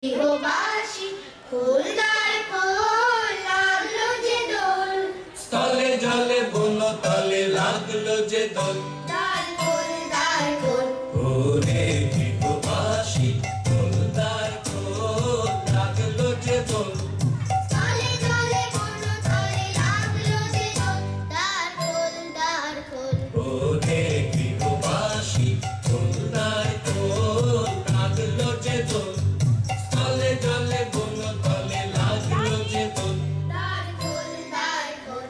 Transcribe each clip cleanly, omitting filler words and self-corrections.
গৃহবাসী ফুলদার ফুল লাগলো যে দোল, স্থলে জলে বন তলে লাগলো যে দোল। দার খোল দার খোল, ওরে গৃহবাসী ফুলদার ফুল লাগলো যে দোল। স্থলে জলে বন তলে লাগলো যে দোল, দার খোল দার খোল। ওরে গৃহবাসী ফুলদার ফুল লাগলো যে দোল। স্থলে জলে বন তলে লাগলো যে দোল। দার খোল দার খোল।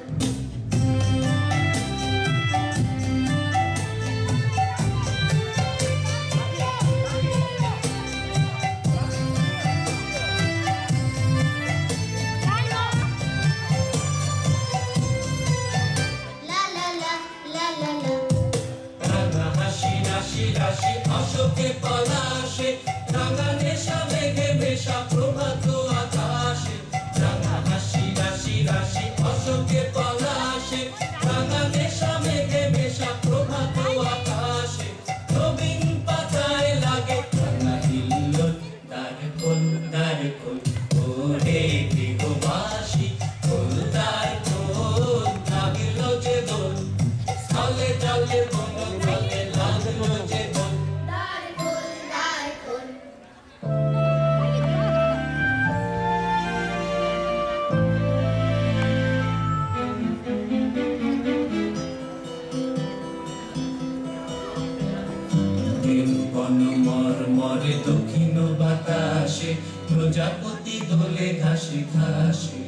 লা লা লা লা লা লা, রাঙা হাসি রাশি রাশি অশোকে পলাশে, রাঙা নেশা মেঘে মেশা প্রভাত আকাশে। রাঙা হাসি রাশি রাশি অশোকে পলাশে, রাঙা নেশা মেঘে মেশা প্রভাত আকাশে। নবীন পাতায় লাগে রাঙা হিল্লোল, দ্বার খোল দ্বার খোল। ওরে গৃহবাসী ফুলদার খোল লাগলো যে দোল। স্থলে জলে বন তলে লাগলো যে দোল। দার খোল দার খোল। বন মর্মরে দক্ষিণ বাতাসে, প্রজাপতি দোলে ঘাসে ঘাসে।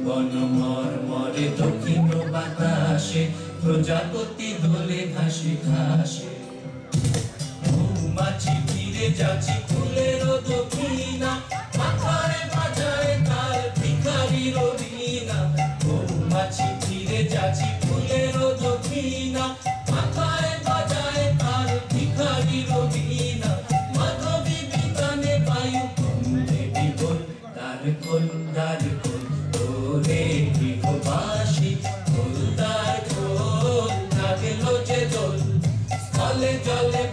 বন মর্মরে দক্ষিণ বাতাসে, প্রজাপতি দোলে ঘাসে ঘাসে। মৌমাছি ফিরে যাচ্ছে ফুলের দক্ষিণা, মাথায় বাজায় তার ভিখারির বীণা। মৌমাছি ফিরে যাচ্ছে ফুলের দক্ষিণা, মাথায় বাজায় তার ভিখারির বীণা। মাধবী বিতানে বায়ু কন্দে বিবল, দ্বার খোল দ্বার খোল। ওরে গৃহবাসী ফুলদার খোল লাগলো যে দোল। স্থলে জলে